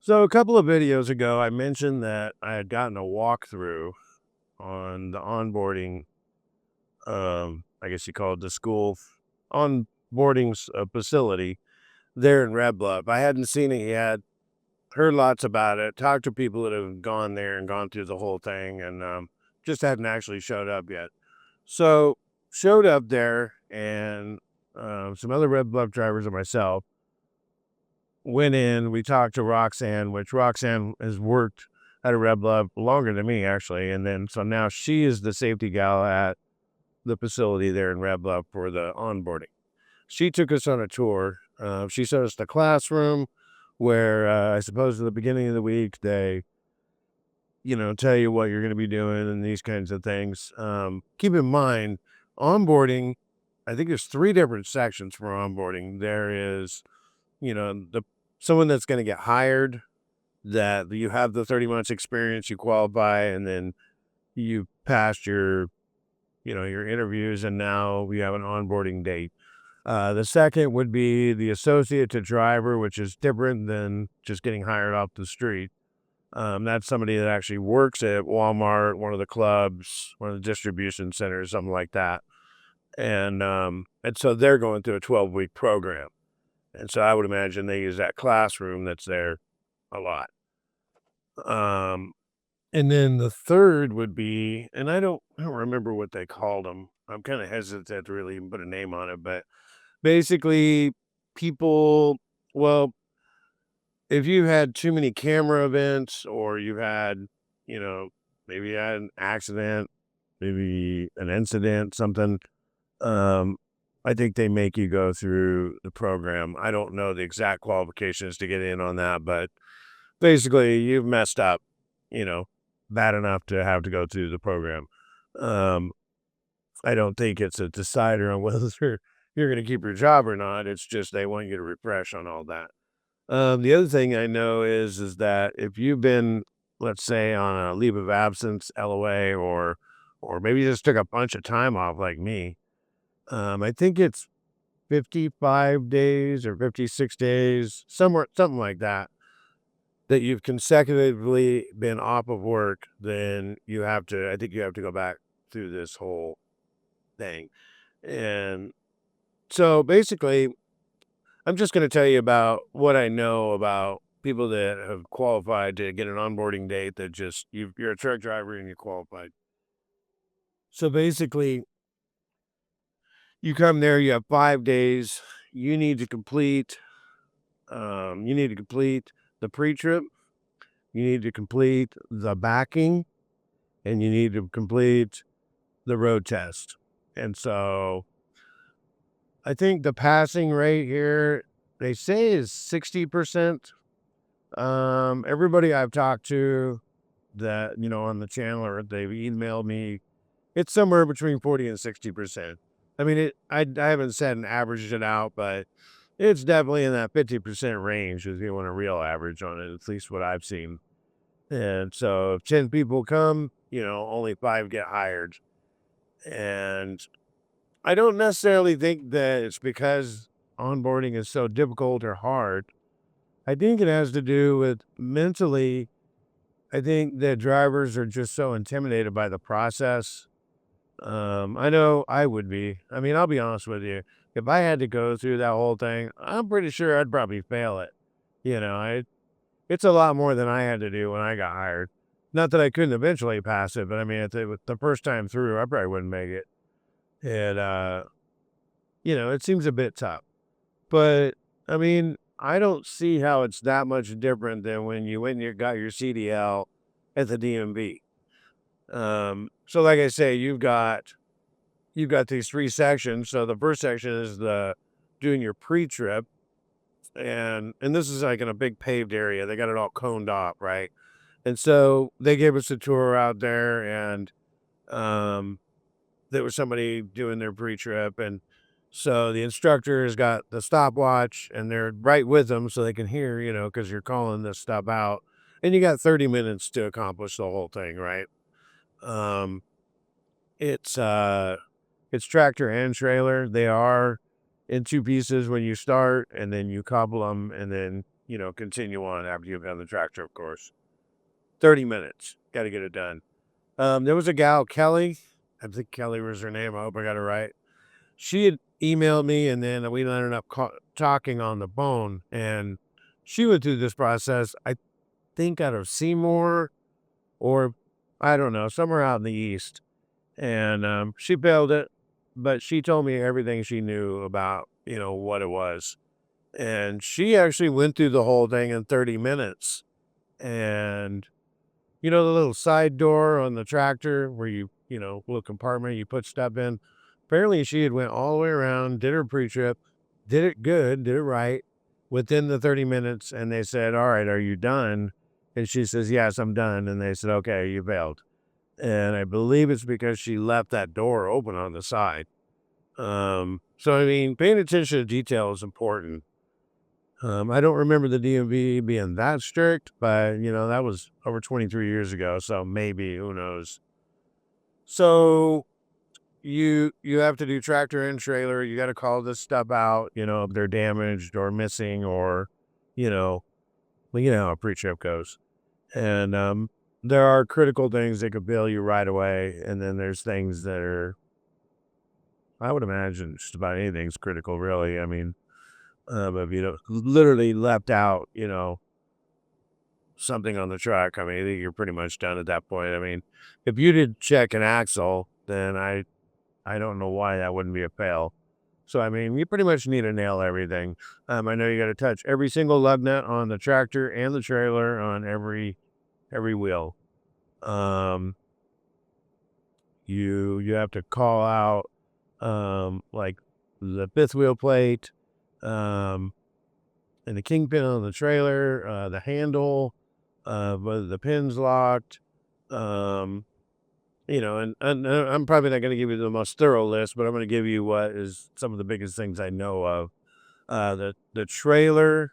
So a couple of videos ago, I mentioned that I had gotten a walkthrough on the onboarding. I guess you call it the school onboarding facility there in Red Bluff. I hadn't seen it yet. Heard lots about it. Talked to people that have gone there and gone through the whole thing, and just hadn't actually showed up yet. So showed up there, and some other Red Bluff drivers and myself went in. We talked to Roxanne, which Roxanne has worked at a Red Bluff longer than me, actually. And then so now she is the safety gal at the facility there in Red Bluff for the onboarding. She took us on a tour. She showed us the classroom where I suppose at the beginning of the week they, tell you what you're going to be doing and these kinds of things. Keep in mind, onboarding, I think there's three different sections for onboarding. There is, the someone that's going to get hired, that you have the 30 months experience, you qualify, and then you passed your interviews, and now we have an onboarding date. The second would be the associate to driver, which is different than just getting hired off the street. That's somebody that actually works at Walmart, one of the clubs, one of the distribution centers, something like that. And so they're going through a 12-week program. And so I would imagine they use that classroom that's there a lot. Um, and then the third would be, and I don't remember what they called them. I'm kind of hesitant to really even put a name on it, but basically people, well, if you had too many camera events or you had, you know, maybe you had an accident, maybe an incident, something, um, I think they make you go through the program. I don't know the exact qualifications to get in on that, but basically you've messed up, you know, bad enough to have to go through the program. Um, I don't think it's a decider on whether you're going to keep your job or not. It's just they want you to refresh on all that. The other thing I know is that if you've been, let's say, on a leave of absence, LOA, or maybe you just took a bunch of time off like me, I think it's 55 days or 56 days, somewhere, something like that, that you've consecutively been off of work, then I think you have to go back through this whole thing. And so basically, I'm just going to tell you about what I know about people that have qualified to get an onboarding date that just you're a truck driver and you qualified. So basically, you come there, you have 5 days. You need to complete. You need to complete the pre-trip. You need to complete the backing, and you need to complete the road test. And so I think the passing rate here, they say, is 60%. Everybody I've talked to that, on the channel or they've emailed me, it's somewhere between 40 and 60%. I mean, I haven't said and averaged it out, but it's definitely in that 50% range if you want a real average on it, at least what I've seen. And so if 10 people come, only 5 get hired. And I don't necessarily think that it's because onboarding is so difficult or hard. I think it has to do with mentally. I think that drivers are just so intimidated by the process. I know I would be. I mean, I'll be honest with you. If I had to go through that whole thing, I'm pretty sure I'd probably fail it. It's a lot more than I had to do when I got hired. Not that I couldn't eventually pass it, but I mean, if it was the first time through, I probably wouldn't make it. And, it seems a bit tough. But I mean, I don't see how it's that much different than when you went and you got your CDL at the DMV. So like I say, you've got these three sections. So the first section is the doing your pre-trip, and this is like in a big paved area. They got it all coned off, right? And so they gave us a tour out there, and um, there was somebody doing their pre-trip, and so the instructor has got the stopwatch, and they're right with them so they can hear, because you're calling this stuff out, and you got 30 minutes to accomplish the whole thing, right? Um, it's uh, it's tractor and trailer. They are in two pieces when you start, and then you couple them, and then continue on after you've done the tractor, of course. 30 minutes. Got to get it done. There was a gal, Kelly. I think Kelly was her name. I hope I got it right. She had emailed me, and then we ended up talking on the phone. And she went through this process, I think, out of Seymour or I don't know, somewhere out in the east. And she failed it, but she told me everything she knew about, what it was. And she actually went through the whole thing in 30 minutes. And the little side door on the tractor where little compartment you put stuff in. Apparently she had went all the way around, did her pre-trip, did it good, did it right within the 30 minutes. And they said, all right, are you done? And she says, yes, I'm done. And they said, okay, you failed. And I believe it's because she left that door open on the side. So I mean, paying attention to detail is important. I don't remember the DMV being that strict, but that was over 23 years ago, so maybe, who knows. So you have to do tractor and trailer. You got to call this stuff out, if they're damaged or missing or, you know, how a pre-trip goes. And there are critical things that could bill you right away, and then there's things that are, I would imagine, just about anything's critical, really. I mean, if literally left out, something on the truck, I mean, you're pretty much done at that point. I mean, if you did check an axle, then I don't know why that wouldn't be a fail. So, I mean, you pretty much need to nail everything. I know you got to touch every single lug nut on the tractor and the trailer on every wheel. Um, you have to call out like the fifth wheel plate, and the kingpin on the trailer, the handle, whether the pin's locked, um, and I'm probably not going to give you the most thorough list, but I'm going to give you what is some of the biggest things I know of. The trailer,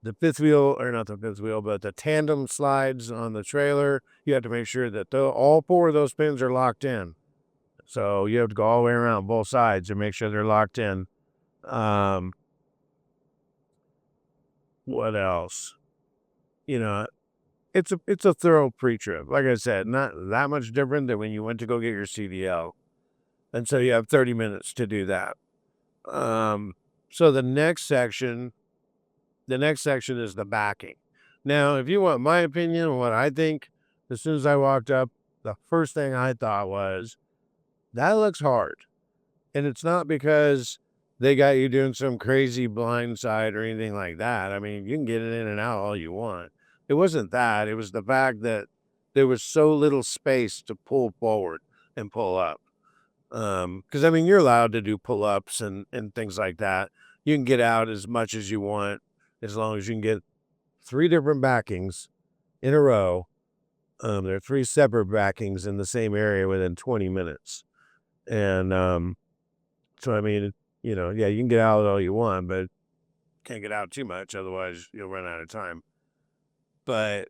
the fifth wheel, or not the fifth wheel, but the tandem slides on the trailer. You have to make sure that all four of those pins are locked in. So you have to go all the way around both sides and make sure they're locked in. What else? You know, it's a thorough pre-trip. Like I said, not that much different than when you went to go get your CDL. And so you have 30 minutes to do that. So the next section is the backing. Now, if you want my opinion on what I think, as soon as I walked up, the first thing I thought was, that looks hard. And it's not because they got you doing some crazy blind side or anything like that. I mean, you can get it in and out all you want. It wasn't that. It was the fact that there was so little space to pull forward and pull up. Because I mean, you're allowed to do pull-ups and things like that. You can get out as much as you want, as long as you can get 3 different backings in a row. There are 3 separate backings in the same area within 20 minutes. And so I mean, yeah, you can get out all you want, but can't get out too much, otherwise you'll run out of time. But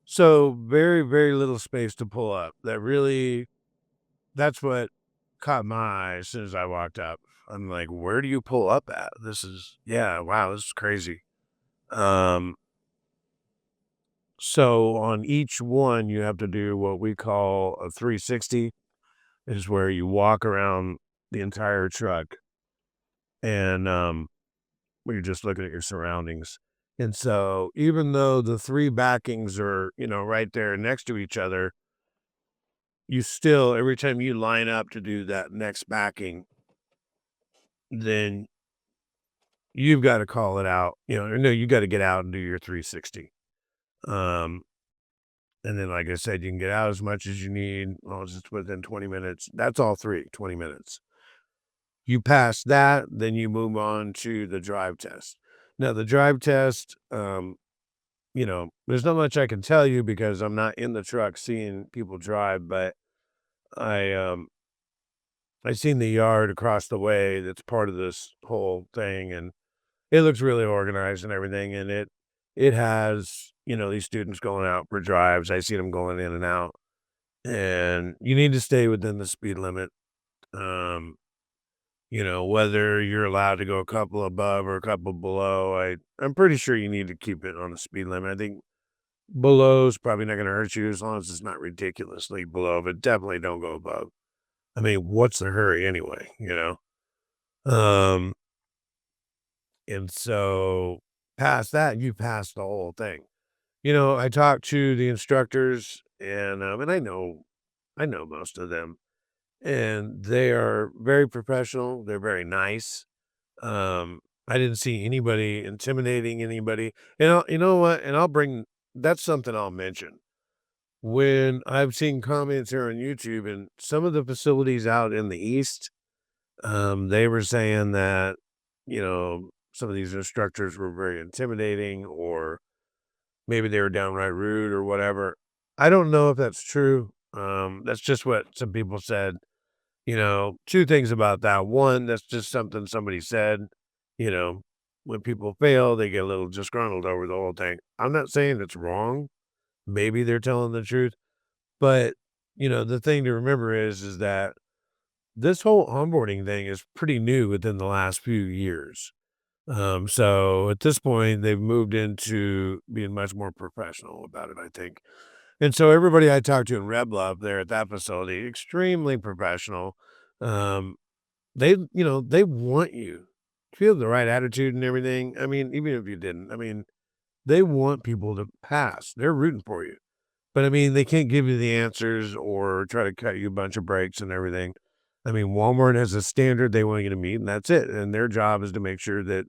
so very, very little space to pull up. That's what caught my eye as soon as I walked up. I'm like, where do you pull up at? Wow, this is crazy. So on each one, you have to do what we call a 360, is where you walk around the entire truck and where you're just looking at your surroundings. And so even though the 3 backings are, right there next to each other, you still, every time you line up to do that next backing, then you've got to call it out, no, you got to get out and do your 360. Um, and then, like I said, you can get out as much as you need. Well, it's just within 20 minutes. That's all 20 minutes. You pass that, then you move on to the drive test. Now, the drive test, there's not much I can tell you because I'm not in the truck seeing people drive, but I seen the yard across the way that's part of this whole thing, and it looks really organized and everything, and it has, these students going out for drives. I see them going in and out, and you need to stay within the speed limit. Um, whether you're allowed to go a couple above or a couple below. I'm pretty sure you need to keep it on the speed limit. I think below is probably not gonna hurt you as long as it's not ridiculously below, but definitely don't go above. I mean, what's the hurry anyway, you know? Um, and so past that, you pass the whole thing. I talked to the instructors and I know most of them, and they are very professional. They're very nice. I didn't see anybody intimidating anybody. And you know what? And that's something I'll mention. When I've seen comments here on YouTube and some of the facilities out in the East, they were saying that, some of these instructors were very intimidating or maybe they were downright rude or whatever. I don't know if that's true. That's just what some people said. Two things about that. One, that's just something somebody said. You know, when people fail, they get a little disgruntled over the whole thing. I'm not saying it's wrong. Maybe they're telling the truth, but the thing to remember is that this whole onboarding thing is pretty new within the last few years. So at this point, they've moved into being much more professional about it, I think. And so everybody I talked to in Red Bluff there at that facility, extremely professional. Um, they want you to feel the right attitude and everything. I mean, even if you didn't, I mean, they want people to pass. They're rooting for you. But I mean, they can't give you the answers or try to cut you a bunch of breaks and everything. I mean, Walmart has a standard they want you to meet, and that's it. And their job is to make sure that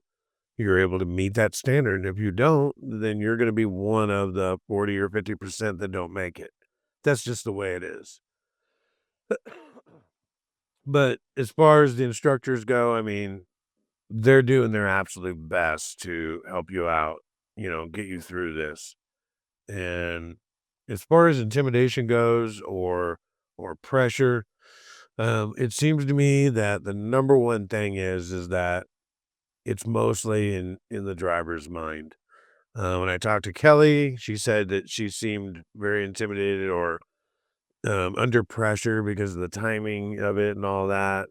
you're able to meet that standard. And if you don't, then you're going to be one of the 40 or 50% that don't make it. That's just the way it is. But as far as the instructors go, I mean, they're doing their absolute best to help you out, get you through this. And as far as intimidation goes or pressure, it seems to me that the number one thing is that it's mostly in the driver's mind. When I talked to Kelly, she said that she seemed very intimidated or under pressure because of the timing of it and all that.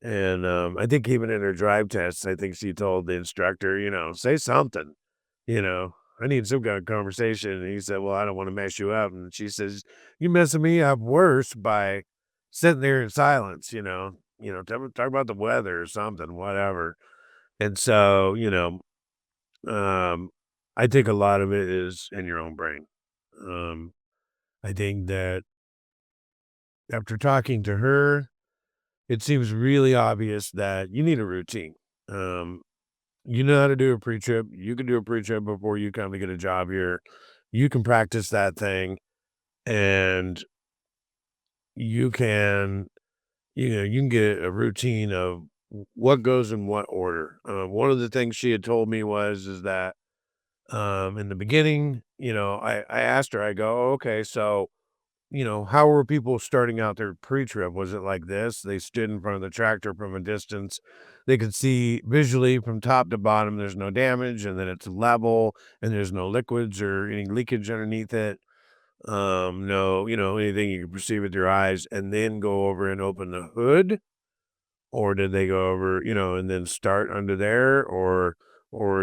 And I think even in her drive tests, I think she told the instructor, say something, you know, I need some kind of conversation. And he said, well, I don't want to mess you up. And she says, you messing me up worse by sitting there in silence, talk about the weather or something, whatever. And so, um, I think a lot of it is in your own brain. Um, I think that after talking to her, it seems really obvious that you need a routine. Um, you know how to do a pre-trip. You can do a pre-trip before you come to get a job here. You can practice that thing and you can, you can get a routine of what goes in what order. One of the things she had told me is that in the beginning, I asked her, I go, "Oh, okay, so how were people starting out their pre-trip? Was it like this? They stood in front of the tractor from a distance. They could see visually from top to bottom, there's no damage, and then it's level, and there's no liquids or any leakage underneath it. No, anything you can perceive with your eyes, and then go over and open the hood, or did they go over, and then start under there, or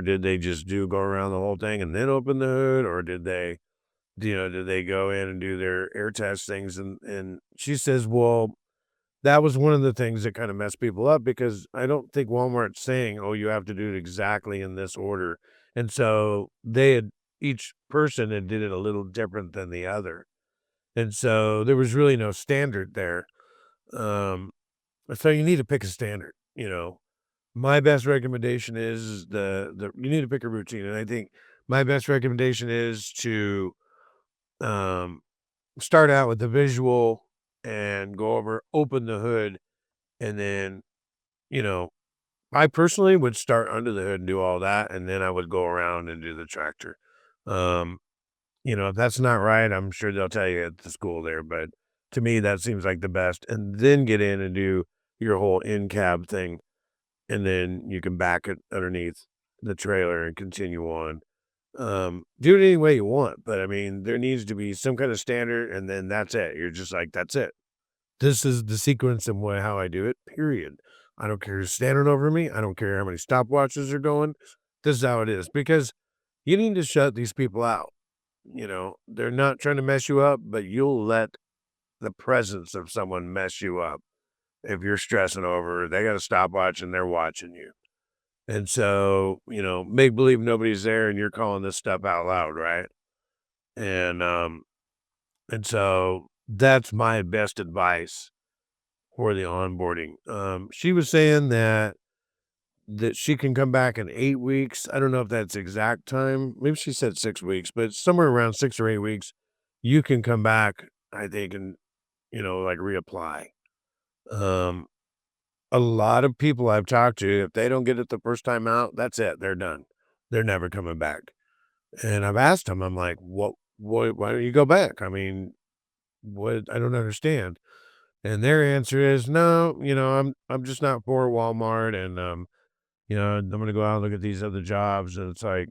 did they just go around the whole thing and then open the hood, or did they go in and do their air test things? And she says, well, that was one of the things that kind of messed people up because I don't think Walmart's saying, oh, you have to do it exactly in this order. And so each person had did it a little different than the other. And so there was really no standard there. Um, so you need to pick a standard, My best recommendation is you need to pick a routine. And I think my best recommendation is to um start out with the visual and go over, open the hood, and then, you know, I personally would start under the hood and do all that, and then I would go around and do the tractor. Um, if that's not right, I'm sure they'll tell you at the school there, but to me, that seems like the best. And then get in and do your whole in cab thing, and then you can back it underneath the trailer and continue on. Do it any way you want, but I mean, there needs to be some kind of standard, and then that's it. You're just like, that's it. This is the sequence and how I do it, period. I don't care who's standing over me. I don't care how many stopwatches are going. This is how it is because you need to shut these people out. They're not trying to mess you up, but you'll let the presence of someone mess you up if you're stressing over. They got a stopwatch and they're watching you. And so, make believe nobody's there and you're calling this stuff out loud, right? And and so that's my best advice for the onboarding. She was saying that she can come back in 8 weeks. I don't know if that's exact time. Maybe she said 6 weeks, but somewhere around 6 or 8 weeks, you can come back, I think, and like reapply. Um, a lot of people I've talked to, if they don't get it the first time out, that's it. They're done. They're never coming back. And I've asked them, I'm like, why don't you go back? I mean, what? I don't understand. And their answer is, no, I'm just not for Walmart. And, I'm going to go out and look at these other jobs. And it's like,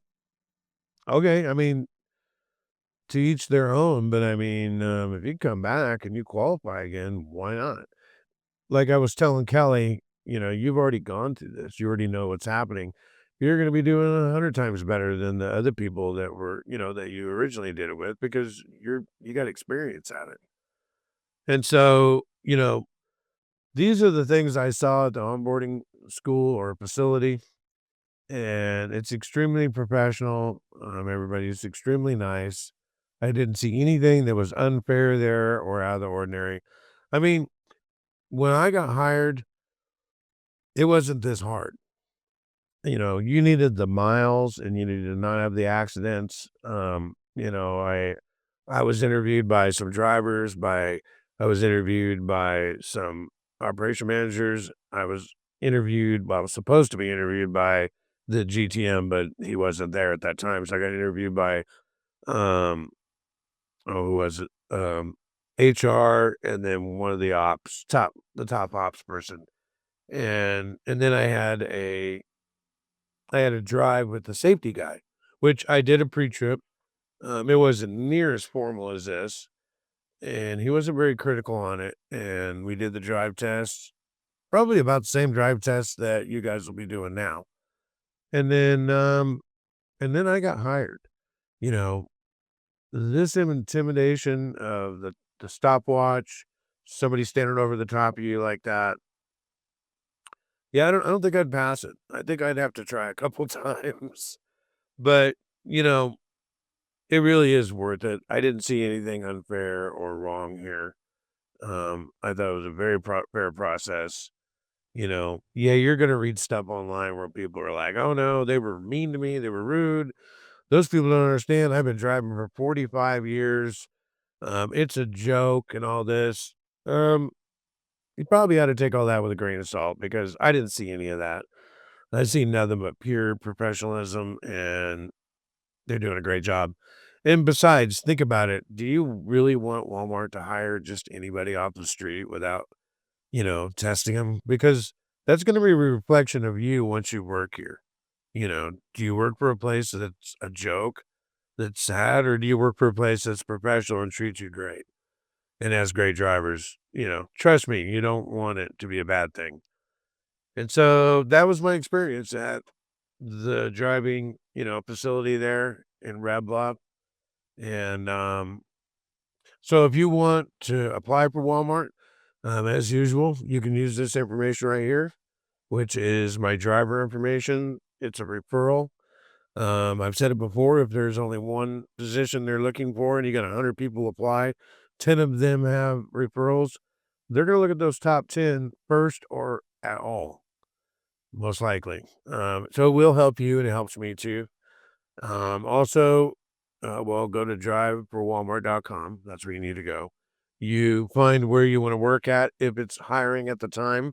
okay, I mean, to each their own. But I mean, if you come back and you qualify again, why not? Like I was telling Kelly, you've already gone through this. You already know what's happening. You're going to be doing 100 times better than the other people that were, that you originally did it with because you got experience at it. And so, these are the things I saw at the onboarding school or facility, and it's extremely professional. Everybody's extremely nice. I didn't see anything that was unfair there or out of the ordinary. I mean, when I got hired, it wasn't this hard. You needed the miles and you needed to not have the accidents. I was interviewed by some drivers, I was interviewed by some operation managers. I was supposed to be interviewed by the GTM, but he wasn't there at that time. So I got interviewed by um who was it? HR and then one of the top ops person. And then I had a drive with the safety guy, which I did a pre-trip. It wasn't near as formal as this, and he wasn't very critical on it. And we did the drive test, probably about the same drive test that you guys will be doing now. And then, I got hired. You know, this intimidation of the stopwatch, somebody standing over the top of you like that. Yeah, I don't think I'd pass it. I think I'd have to try a couple times. But you know, it really is worth it. I didn't see anything unfair or wrong here. I thought it was a very fair process. Yeah, you're gonna read stuff online where people are like, "Oh no, they were mean to me. They were rude." Those people don't understand. I've been driving for 45 years. It's a joke and all this. Um, you probably ought to take all that with a grain of salt because I didn't see any of that. I see nothing but pure professionalism and they're doing a great job. And besides, think about it. Do you really want Walmart to hire just anybody off the street without, testing them? Because that's going to be a reflection of you once you work here. Do you work for a place that's a joke, that's sad, or do you work for a place that's professional and treats you great and has great drivers? Trust me, you don't want it to be a bad thing. And so that was my experience at the driving, facility there in Red Bluff. And, so if you want to apply for Walmart, as usual, you can use this information right here, which is my driver information. It's a referral. I've said it before, if there's only one position they're looking for and you got 100 people apply, 10 of them have referrals, they're going to look at those top 10 first or at all, most likely. So it will help you and it helps me too. Also, well, go to driveforwalmart.com. That's where you need to go. You find where you want to work at if it's hiring at the time.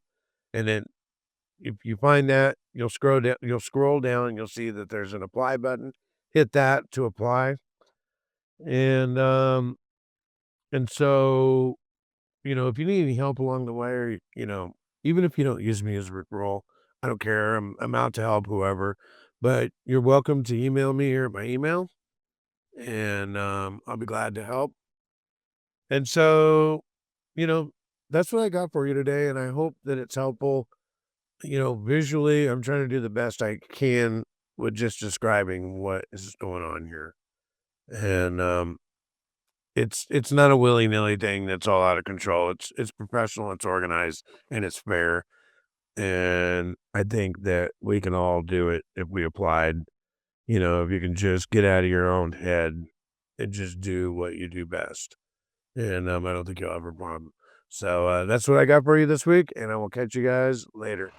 And then if you find that, you'll scroll down and you'll see that there's an apply button. Hit that to apply. And so, if you need any help along the way, or even if you don't use me as a referral, I don't care. I'm out to help whoever. But you're welcome to email me here at my email and I'll be glad to help. And so, you know, that's what I got for you today, and I hope that it's helpful. Visually, I'm trying to do the best I can with just describing what is going on here. And it's not a willy-nilly thing that's all out of control. It's professional, it's organized, and it's fair. And I think that we can all do it if we applied. If you can just get out of your own head and just do what you do best. And I don't think you'll have a problem. So that's what I got for you this week, and I will catch you guys later.